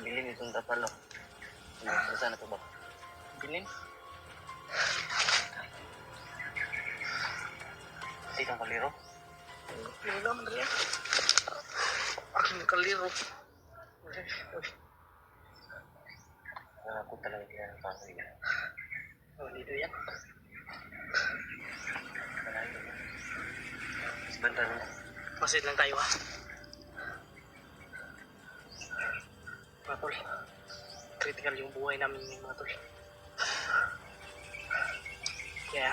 Bilin itong tapalo. Saan na ito ba? Bilin? Ito itong kaliro? Hindi naman rin. Aking kaliro. Ako talaga hindi na pangay na. Dito yan. Banda rin. Masid lang tayo ha. Mga tol. Critical yung buhay namin ng mga tol. Kaya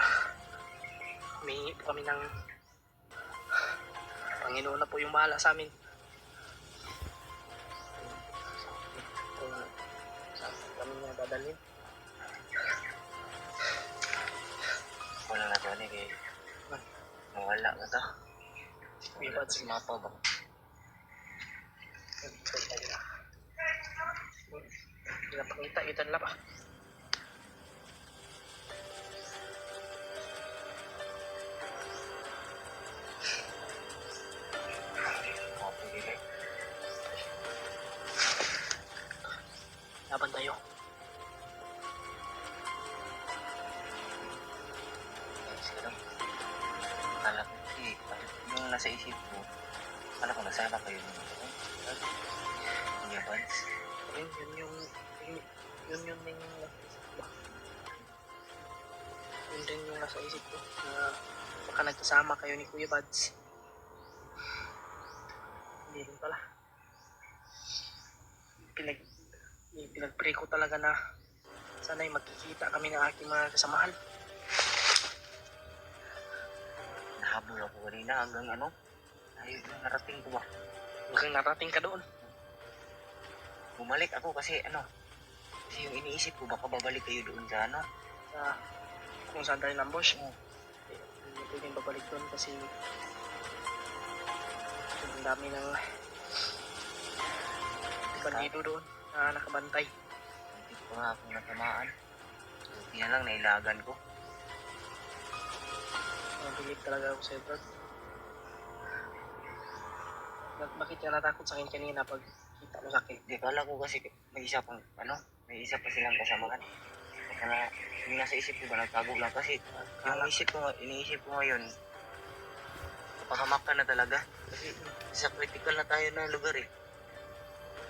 humingi po kami ng Panginoon na po yung bahala sa amin. Kung saan kami niya dadalhin. Wala na ito kay mawala na ito. Wala Si mapa ba? Pinapakita kita nila pa. Laban tayo. Akala ko yung nasa isip ko, akala ko nasama kayo nung Buds. Yun yung yun din yung nasa isip ko na baka nagkasama kayo ni Kuya Buds. Hindi rin pala. Pinag-pray ko talaga na sana'y magkikita kami ng aking mga kasamahan. Nahabol ako kanina hanggang ano? Ay, narating ko ba? Hanggang narating ka doon. Bumalik ako kasi ano? Kasi yung iniisip ko baka babalik kayo doon sa ano? Sa kung saan tayo nambush. Hindi pwedeng babalik doon kasi ang dami ng bandido doon na nakabantay. Hindi ko nga akong natamaan. Buti na lang nailagan ko. Mabilib talaga ako sa'yo, Brad. Bakit ka natakot sa akin kanina pag kita mo sa akin? Di kala ko kasi may isa pang ano? May isa pa silang kasamahan. Kaya yung nasa isip ko ba nagtago lang kasi yung iniisip ko ngayon papahamak ka na talaga. Kasi sa critical na tayo na lugar eh.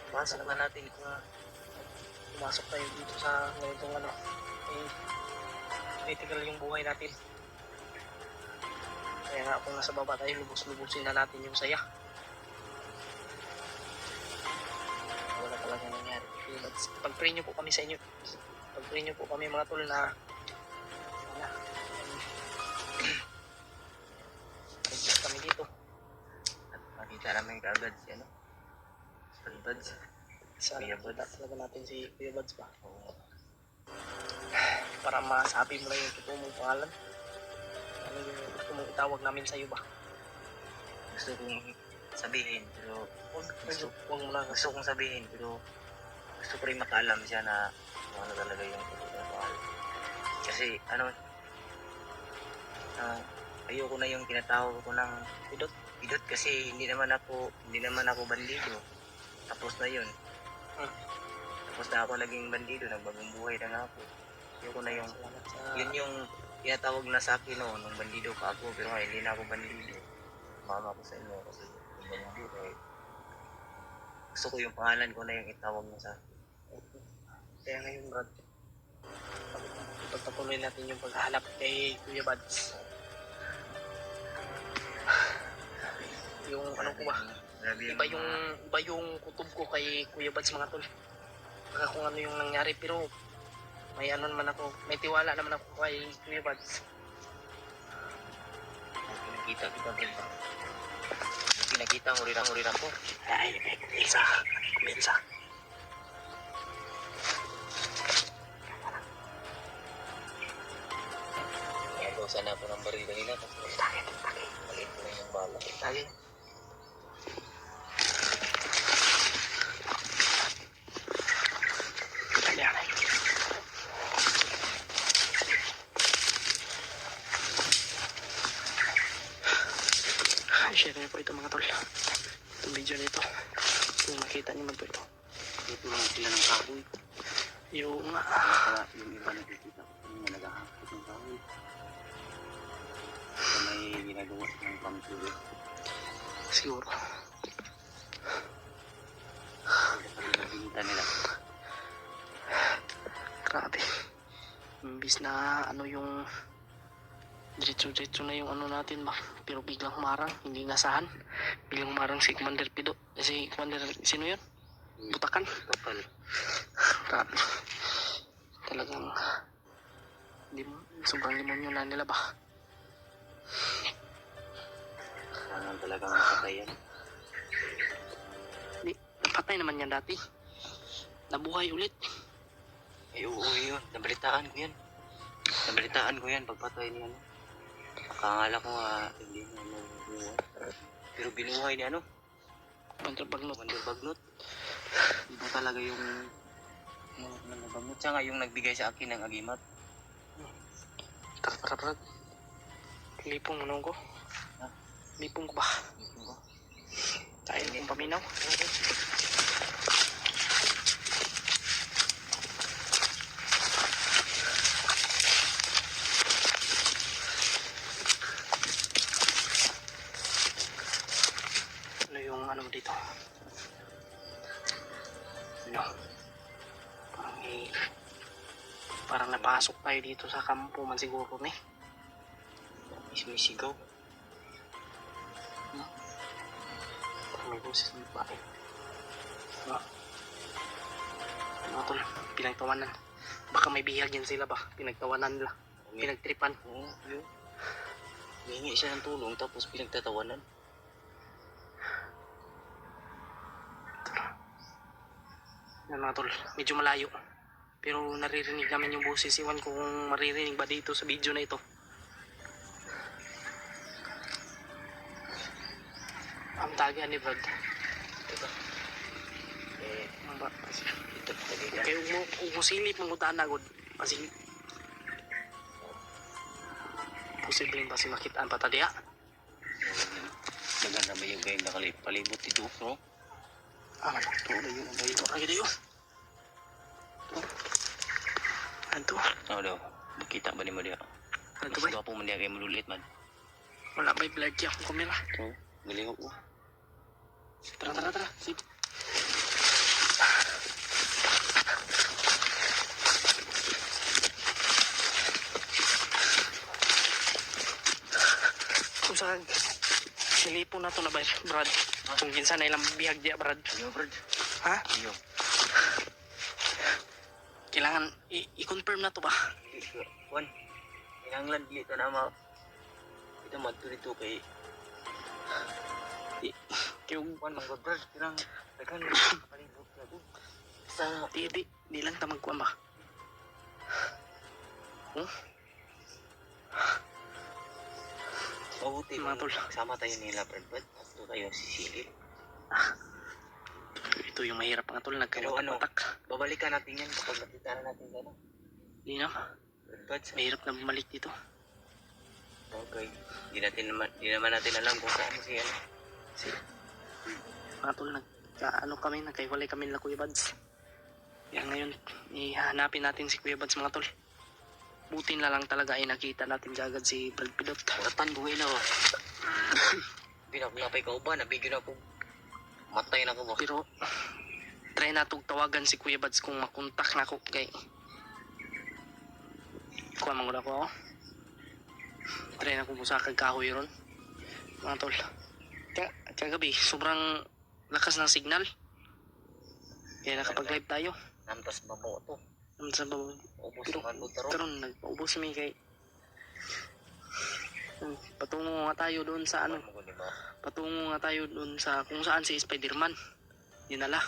Pasok na natin Pumasok tayo dito sa ganitong ano. Critical yung buhay natin. Kaya nga kung nasa baba tayo, lubos-lubusin na natin yung saya. Wala talaga nangyari. Pag-pray nyo po kami sa inyo. Pag-pray nyo po kami mga tol na wala. Register kami dito. at makita namin kaagad si ano? Buds. Sana Kuya makita Buds. talaga natin si Kuya Buds ba? Oo. Para masabi mo na yung totoo mong pangalan. Ano yung gusto mong itawag namin sa iyo ba? Gusto kong sabihin pero Huwag mo na. gusto kong sabihin pero gusto ko rin makaalam siya na kung ano talaga yung totoo na pangalan. Kasi ano ayoko na yung tinatawag ko ng Pidot kasi hindi naman ako bandido. Tapos na yun. Tapos na ako naging bandido, nagbagong buhay na nga ako. Ayoko na yung yun yung tinatawag na sa akin noon nung bandido pa ako pero ngayon hindi na ako bandido. Mama ko sa inyo kasi yung bandido eh. Gusto ko yung pangalan ko na yung itawag mo sa akin. Kaya ngayon, Brad, ipagpatuloy natin yung paghahanap kay Kuya Buds. Yung ano ko ba? Iba yung kutob ko kay Kuya Buds mga tol. Baka kung ano yung nangyari pero may ano naman ako, may tiwala naman ako kay Kuya Buds. Pinakita kita ba? Pinakita mo rin ako. Ay, Milsa. Nagawa sana ako ng baril kanina kasi maliit ko lang yung bala. Lagi. Share niyo po ito mga tol. Itong video nito. Kung makita niyo man po ito. Dito lang. kahoy. Yung nga. Kaya yung iba nakikita ko yung nagahakot ng kahoy. Sa may ginagawa ng pampulo. Siguro. Nakikita nila. Grabe. Imbis na ano yung diretso-diretso na yung ano natin ba. Pero biglang marang, hindi nasahan. Biglang marang si Commander Pido. Si Commander, sino yun? Butakan. Kapal. Grabe. Talagang sobrang demonyo na nila ba. Parang talagang nakatay yan. Di, napatay naman yan dati. Nabuhay ulit. Ay, oo yun. Nabalitaan ko yan pagpatay niya. Ano. Akala ko hindi na nabubuhay. Pero binuhay niya, ano? Bandrabagnot. Bagnot. Iba talaga yung bagnot. Siya nga yung nagbigay sa akin ng agimat. Tara. Lipong ano ko? Ha? Lipong ko ba? Tayo yung paminaw. Ano yung ano dito? Ano? Parang napasok tayo dito sa kampo man siguro ni. May sigaw. Parang may boses ng babae. Ano tol? Pinagtawanan. Baka may bihag yan sila ba? Pinagtawanan nila. Pinagtripan. Oo, yun. Hihingi siya ng tulong tapos pinagtatawanan. Yan mga tol. Medyo malayo. Pero naririnig namin yung boses. Iwan ko kung maririnig ba dito sa video na ito. Ang tagihan ni Brad. Diba? Ang ba? Ito talaga. Kaya kung silip mong utaan agad. Kasi posibleng ba si makitaan pa tadiha? Maganda ba yung gayong nakalipalibot dito, no? Ah, tuloy yun. Ang dito. Ang dito. Ano? Oo daw. Makita ba ni mo diya? Ano Mas ba? gawa po man diya kayo malulit man. Wala ba'y vlog niya akong kamera? Oo. Galiho ko. Tara. Sige. Kung saan silipon na to na ba, Brad? Kung kinsa na ilang bihag diya, Brad. Iyo, Brad. Ha? Iyo. Kailangan i-confirm na to ba? Juan. Kinanglan dito na ma. Ito magturito kay Yung Juan mga Brad. Kinang dagan palibot na to. Sa di lang tamagkuan ba? mabuti Mga tol. sama tayo nila, Brad. Ito tayo sisilip. Ito yung mahirap nga tol, Pero nagkawatak-watak. babalikan natin yan kapag nakita na natin gano'n. Hindi na, Brad, mahirap na bumalik dito. okay. Di naman natin alam kung saan siya. Mga tol, nagkahiwalay kami nila Kuya Bads. Kaya ngayon, ihanapin natin si Kuya Bads mga tol. Buti na lang talaga ay nakita natin agad si Brad Pidot. Watan buhay na ba? Pinapay ka ba? Nabigyan ako. Matay na ko ba? Pero, try natong tawagan si Kuya Bads kung makontak na ako kay kuha manguna ko ako. Try na kung sa kagkahoy ron. Mga tol. Kagabi, sobrang lakas ng signal. Kaya nakapag-live tayo. Namtas babo to. Sa bawang Ubus pero naman po taro. karon nagpaubos mi kay patungo nga tayo doon sa ano, patungo nga tayo doon sa kung saan si Spider-Man dinala.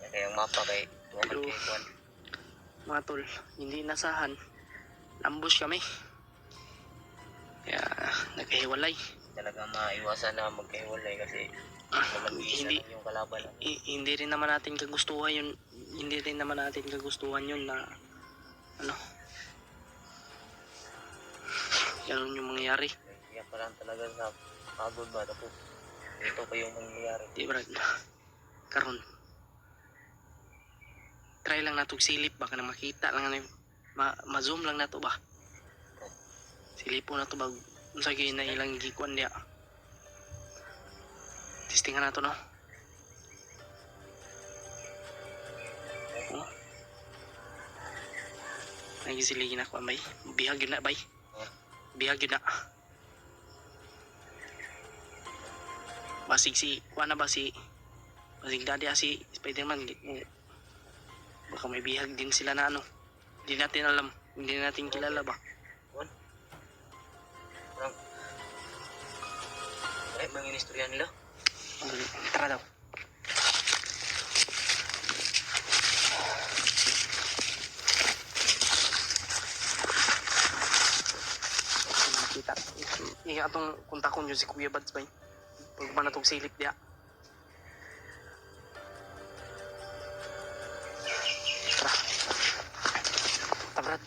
Yan kayang mapa kay tuwaman Pero kay Juan. mga tol, hindi nasahan, ambush kami kaya nagkahiwalay. Talagang maiwasan na magkahiwalay kasi naman Hindi yung kalaban. hindi rin naman natin kagustuhan yun, hindi rin naman natin kagustuhan yun na ano, ganun yung mangyayari. Kaya parang talaga sa pagod ba tapos ito pa yung mangyayari. Di Brad, karon try lang natong silip baka na makita lang na ma-zoom lang nato ba. Silipo na to ba unsa gyud na ilang gikuan dia. Testingan nato no. Oh. Nagisiligi na ko bay. Bihag yun na bay. Bihag yun na. Basig si kuan na ba si basig dadi si Spider-Man. Baka may bihag din sila na ano. Hindi natin alam. Hindi natin kilala ba. Eh, bang inistorya nila? Tara daw. Makita. Iya atong kontakon yun si Kuya Bads ba? Pag ba natong silip dia. Tara. Tabrad.